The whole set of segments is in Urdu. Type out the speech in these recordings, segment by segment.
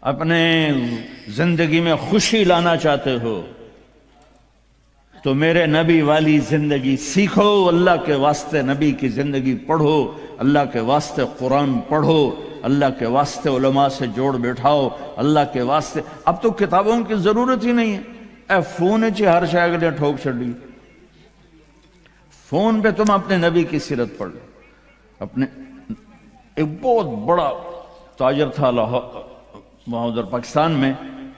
اپنے زندگی میں خوشی لانا چاہتے ہو تو میرے نبی والی زندگی سیکھو، اللہ کے واسطے نبی کی زندگی پڑھو، اللہ کے واسطے قرآن پڑھو، اللہ کے واسطے علماء سے جوڑ بیٹھاؤ، اللہ کے واسطے۔ اب تو کتابوں کی ضرورت ہی نہیں ہے، اے فون چی ہر شے اگلے ٹھوک چھڑی، فون پہ تم اپنے نبی کی سیرت پڑھ لو۔ اپنے ایک بہت بڑا تاجر تھا وہاں ادھر پاکستان میں،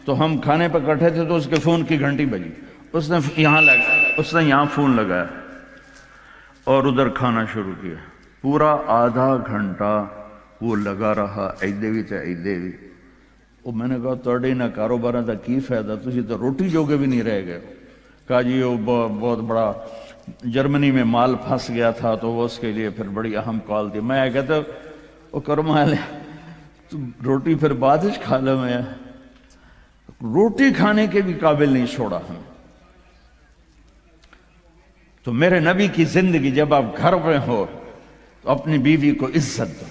تو ہم کھانے پہ کٹھے تھے تو اس کے فون کی گھنٹی بجی، اس نے یہاں فون لگایا اور ادھر کھانا شروع کیا، پورا آدھا گھنٹہ وہ لگا رہا، ایدے بھی تے ایدے بھی۔ وہ میں نے کہا توڑی نہ کاروباراں دا کی فائدہ، تسی تو روٹی جوگے بھی نہیں رہ گئے۔ کہا جی وہ بہت بڑا جرمنی میں مال پھنس گیا تھا تو وہ اس کے لیے پھر بڑی اہم کال تھی۔ میں کہتا وہ کرم والے تو روٹی پھر بعد ہی کھا لے، میں روٹی کھانے کے بھی قابل نہیں چھوڑا ہم۔ تو میرے نبی کی زندگی، جب آپ گھر میں ہو تو اپنی بیوی کو عزت دو،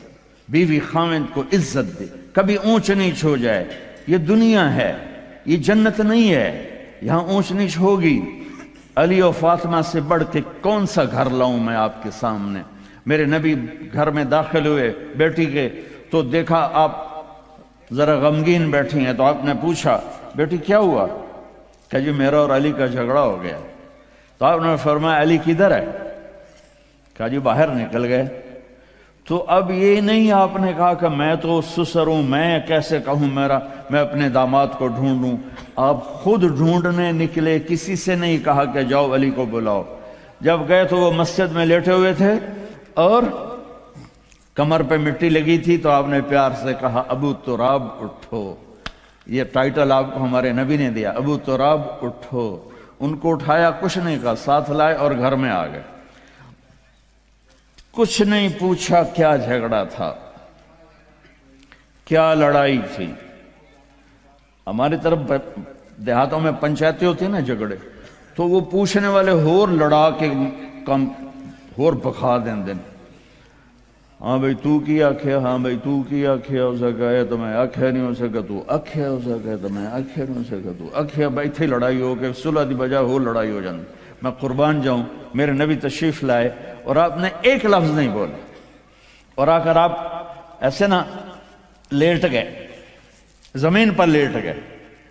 بیوی خاوند کو عزت دے، کبھی اونچ نیچ ہو جائے۔ یہ دنیا ہے، یہ جنت نہیں ہے، یہاں اونچ نیچ ہوگی۔ علی و فاطمہ سے بڑھ کے کون سا گھر لاؤں میں آپ کے سامنے؟ میرے نبی گھر میں داخل ہوئے بیٹی کے تو دیکھا آپ ذرا غمگین بیٹھی ہیں، تو آپ نے پوچھا بیٹی کیا ہوا؟ کہ جی میرا اور علی کا جھگڑا ہو گیا۔ تو آپ نے فرمایا علی کدھر ہے؟ کہا جی باہر نکل گئے۔ تو اب یہ نہیں آپ نے کہا کہ میں تو سسر ہوں، میں کیسے کہوں میں اپنے داماد کو ڈھونڈوں۔ آپ خود ڈھونڈنے نکلے، کسی سے نہیں کہا کہ جاؤ علی کو بلاؤ۔ جب گئے تو وہ مسجد میں لیٹے ہوئے تھے اور کمر پہ مٹی لگی تھی، تو آپ نے پیار سے کہا ابو تراب اٹھو۔ یہ ٹائٹل آپ کو ہمارے نبی نے دیا، ابو تراب اٹھو۔ ان کو اٹھایا، کچھ نہیں کہا، ساتھ لائے اور گھر میں آ گئے۔ کچھ نہیں پوچھا کیا جھگڑا تھا، کیا لڑائی تھی۔ ہماری طرف دیہاتوں میں پنچایتیں ہوتی ہیں نا جھگڑے، تو وہ پوچھنے والے ہور لڑا کے کم ہور بخا دیں دن۔ ہاں بھئی تو کی آکھیا، ہاں بھئی تو کی آکھیا، اسے کہے تو میں آکھیا نہیں ہو سکا، تو آکھیا اسے کہے تو میں آکھیا نہیں ہو سکا، تو آکھیا بھئی تھی لڑائی ہو کے صلح دی بجا ہو لڑائی ہو جاندی۔ میں قربان جاؤں، میرے نبی تشریف لائے اور آپ نے ایک لفظ نہیں بولے، اور آ کر آپ ایسے نا لیٹ گئے، زمین پر لیٹ گئے،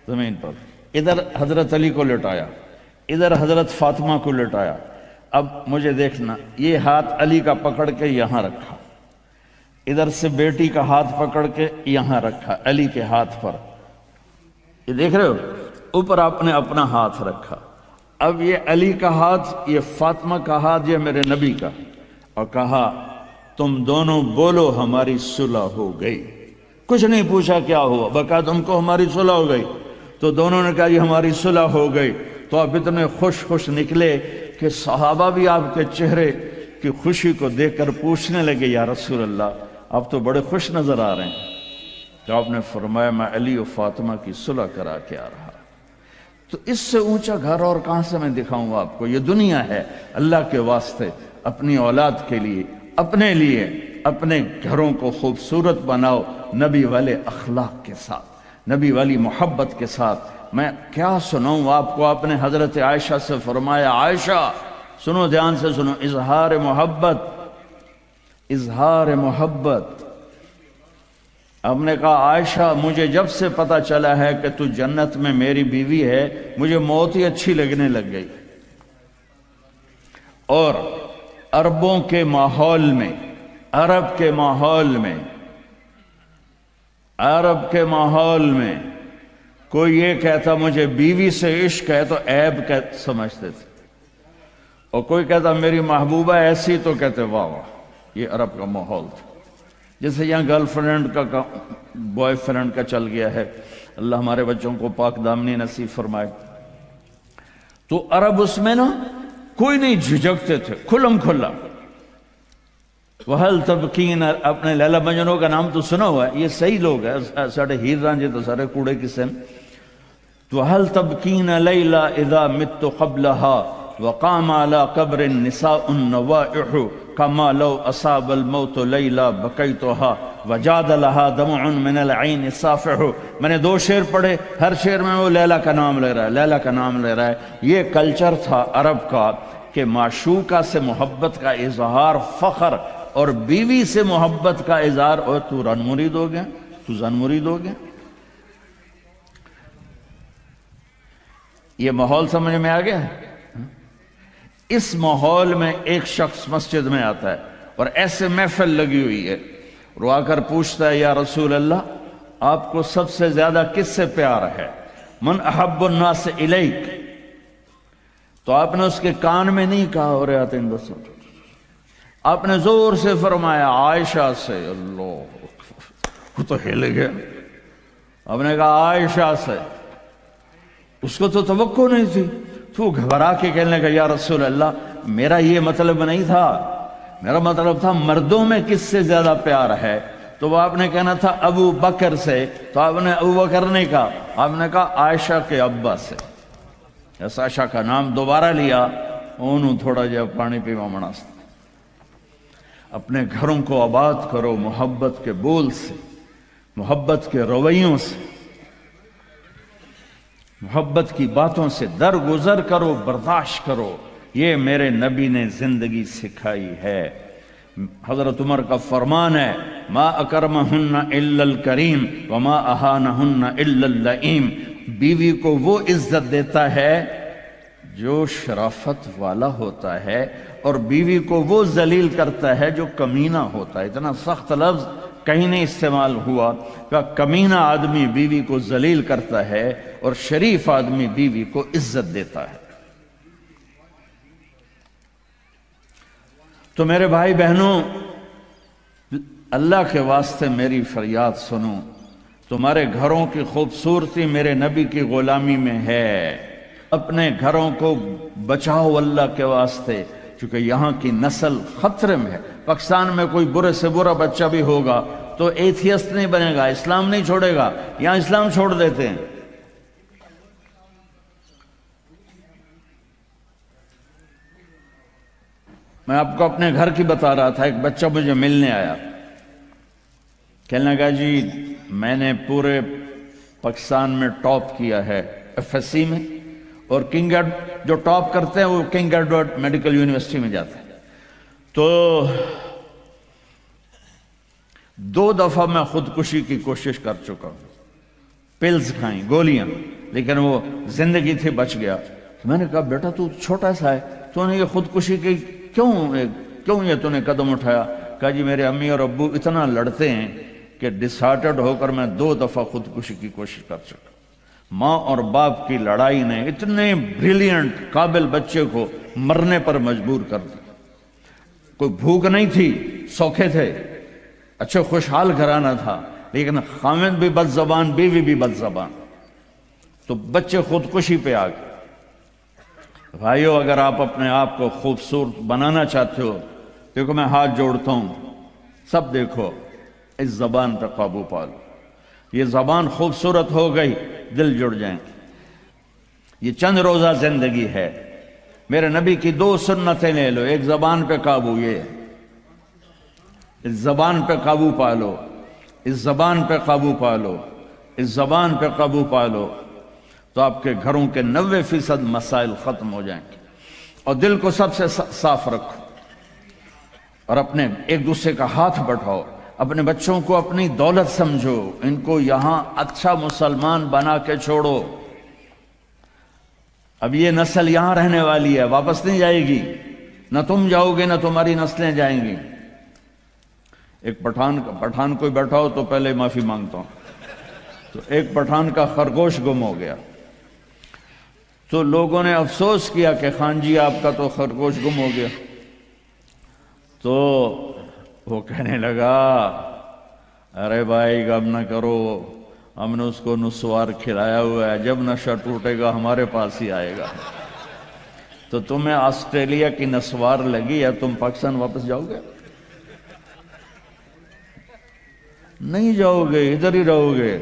زمین پر۔ ادھر حضرت علی کو لٹایا، ادھر حضرت فاطمہ کو لٹایا۔ اب مجھے دیکھنا، یہ ہاتھ علی کا پکڑ کے یہاں رکھا، ادھر سے بیٹی کا ہاتھ پکڑ کے یہاں رکھا علی کے ہاتھ پر، یہ دیکھ رہے ہو، اوپر آپ نے اپنا ہاتھ رکھا۔ اب یہ علی کا ہاتھ، یہ فاطمہ کا ہاتھ، یہ میرے نبی کا، اور کہا تم دونوں بولو ہماری صلح ہو گئی۔ کچھ نہیں پوچھا کیا ہوا، بکا تم کو ہماری صلح ہو گئی۔ تو دونوں نے کہا یہ ہماری صلح ہو گئی۔ تو آپ اتنے خوش نکلے کہ صحابہ بھی آپ کے چہرے کی خوشی کو دیکھ کر پوچھنے لگے یا رسول اللہ آپ تو بڑے خوش نظر آ رہے ہیں۔ تو آپ نے فرمایا میں علی و فاطمہ کی صلح کرا کے آ رہا۔ تو اس سے اونچا گھر اور کہاں سے میں دکھاؤں گا آپ کو؟ یہ دنیا ہے، اللہ کے واسطے اپنی اولاد کے لیے، اپنے لیے، اپنے گھروں کو خوبصورت بناؤ نبی والے اخلاق کے ساتھ، نبی والی محبت کے ساتھ۔ میں کیا سناؤں آپ کو؟ آپ نے حضرت عائشہ سے فرمایا عائشہ سنو، دھیان سے سنو، اظہار محبت، اظہار محبت۔ ہم نے کہا عائشہ مجھے جب سے پتا چلا ہے کہ تو جنت میں میری بیوی ہے، مجھے موت ہی اچھی لگنے لگ گئی۔ اور عربوں کے ماحول میں، عرب کے ماحول میں کوئی یہ کہتا مجھے بیوی سے عشق ہے تو عیب سمجھتے تھے، اور کوئی کہتا میری محبوبہ ایسی تو کہتے واہ واہ۔ یہ عرب کا ماحول تھا، جیسے یہاں گرل فرینڈ کا بوائے فرینڈ کا چل گیا ہے۔ اللہ ہمارے بچوں کو پاک دامنی نصیب فرمائے۔ تو عرب اس میں نا کوئی نہیں جھجکتے تھے، کھلم کھلا۔ وَهَلْ تَبْكِينَ، اپنے لیلا مجنوں کا نام تو سنا ہوا ہے، یہ صحیح لوگ ہیں، ساڑھے ہیر رانجے تو سارے کوڑے قسم۔ تو وَهَلْ تَبْكِينَ لَيْلَا اِذَا مِتُّ قَبْلَهَا، وقام على قبر النساء النوائح كما لو أصاب الموت ليلى بكيتها وجاد لها دمع من العين صافح. میں نے 2 شعر پڑھے، ہر شعر میں وہ لیلا کا نام لے رہا ہے، لیلا کا نام لے رہا ہے. یہ کلچر تھا عرب کا کہ معشوقہ سے محبت کا اظہار فخر، اور بیوی سے محبت کا اظہار اور تو رن مرید ہو گیا، تو زن مرید ہو گیا. یہ ماحول سمجھ میں آ گیا. اس ماحول میں ایک شخص مسجد میں آتا ہے اور ایسے محفل لگی ہوئی ہے، رو آ کر پوچھتا ہے یا رسول اللہ آپ کو سب سے زیادہ کس سے پیار ہے؟ من احب الناس الیک. تو آپ نے اس کے کان میں نہیں کہا اور آتے ہیں دوستوں، آپ نے زور سے فرمایا عائشہ سے. اللہ، وہ تو ہل گیا. آپ نے کہا عائشہ سے. اس کو تو توقع نہیں تھی، تو گھبرا کے کہنے لگا یا رسول اللہ میرا یہ مطلب نہیں تھا، میرا مطلب تھا مردوں میں کس سے زیادہ پیار ہے. تو وہ آپ نے کہنا تھا ابو بکر سے، تو آپ نے ابو بکر نہیں کہا، آپ نے کہا عائشہ کے ابا سے. ایسا عائشہ کا نام دوبارہ لیا، انہوں تھوڑا جا پانی پیوا مناستا. اپنے گھروں کو آباد کرو محبت کے بول سے، محبت کے رویوں سے، محبت کی باتوں سے درگزر کرو، برداشت کرو. یہ میرے نبی نے زندگی سکھائی ہے. حضرت عمر کا فرمان ہے ما اکرمہن الا الکریم وما اہانہن الا اللئیم. بیوی کو وہ عزت دیتا ہے جو شرافت والا ہوتا ہے، اور بیوی کو وہ ذلیل کرتا ہے جو کمینہ ہوتا ہے. اتنا سخت لفظ کہیں نہیں استعمال ہوا کہ کمینہ آدمی بیوی کو ذلیل کرتا ہے اور شریف آدمی بیوی کو عزت دیتا ہے. تو میرے بھائی بہنوں، اللہ کے واسطے میری فریاد سنو. تمہارے گھروں کی خوبصورتی میرے نبی کی غلامی میں ہے. اپنے گھروں کو بچاؤ اللہ کے واسطے، چونکہ یہاں کی نسل خطرے میں ہے. پاکستان میں کوئی برے سے برا بچہ بھی ہوگا تو ایتھیسٹ نہیں بنے گا، اسلام نہیں چھوڑے گا. یہاں اسلام چھوڑ دیتے ہیں. میں آپ کو اپنے گھر کی بتا رہا تھا. ایک بچہ مجھے ملنے آیا، کہنے لگا جی میں نے پورے پاکستان میں ٹاپ کیا ہے ایف ایس سی میں، اور کنگ جو ٹاپ کرتے ہیں وہ کنگ ایڈورڈ میڈیکل یونیورسٹی میں جاتے ہیں. تو 2 دفعہ میں خودکشی کی کوشش کر چکا ہوں، پلز کھائیں، گولیاں، لیکن وہ زندگی تھی بچ گیا. تو میں نے کہا بیٹا تو چھوٹا سا ہے، تو نے یہ خودکشی کی کیوں یہ تو نے قدم اٹھایا؟ کہا جی میرے امی اور ابو اتنا لڑتے ہیں کہ ڈسہارٹڈ ہو کر میں 2 دفعہ خودکشی کی کوشش کر چکا. ماں اور باپ کی لڑائی نے اتنے بریلینٹ قابل بچے کو مرنے پر مجبور کر دیا. کوئی بھوک نہیں تھی، سوکھے تھے، اچھے خوشحال گھرانہ تھا، لیکن خامد بھی بد زبان، بیوی بھی بد زبان، تو بچے خودکشی پہ آ گئے. بھائیو اگر آپ اپنے آپ کو خوبصورت بنانا چاہتے ہو، دیکھو میں ہاتھ جوڑتا ہوں، سب دیکھو، اس زبان پہ قابو پالو. یہ زبان خوبصورت ہو گئی، دل جڑ جائیں. یہ چند روزہ زندگی ہے. میرے نبی کی 2 سنتیں لے لو. ایک زبان پہ قابو، یہ اس زبان پہ قابو پالو، اس زبان پہ قابو پالو، اس زبان پہ قابو پالو، تو آپ کے گھروں کے 90% مسائل ختم ہو جائیں گے. اور دل کو سب سے صاف رکھو، اور اپنے ایک دوسرے کا ہاتھ بٹھاؤ. اپنے بچوں کو اپنی دولت سمجھو، ان کو یہاں اچھا مسلمان بنا کے چھوڑو. اب یہ نسل یہاں رہنے والی ہے، واپس نہیں جائے گی. نہ تم جاؤ گے نہ تمہاری نسلیں جائیں گی. ایک پٹھان کوئی بیٹھا ہو تو پہلے معافی مانگتا ہوں. تو ایک پٹھان کا خرگوش گم ہو گیا، تو لوگوں نے افسوس کیا کہ خان جی آپ کا تو خرگوش گم ہو گیا. تو وہ کہنے لگا ارے بھائی غم نہ کرو، ہم نے اس کو نسوار کھلایا ہوا ہے، جب نشہ ٹوٹے گا ہمارے پاس ہی آئے گا. تو تمہیں آسٹریلیا کی نسوار لگی ہے، تم پاکستان واپس جاؤ گے؟ نہیں جاؤ گے، ادھر ہی رہو گے.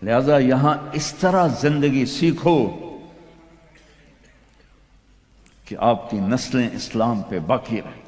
لہذا یہاں اس طرح زندگی سیکھو. کہ آپ کی نسلیں اسلام پہ باقی رہیں۔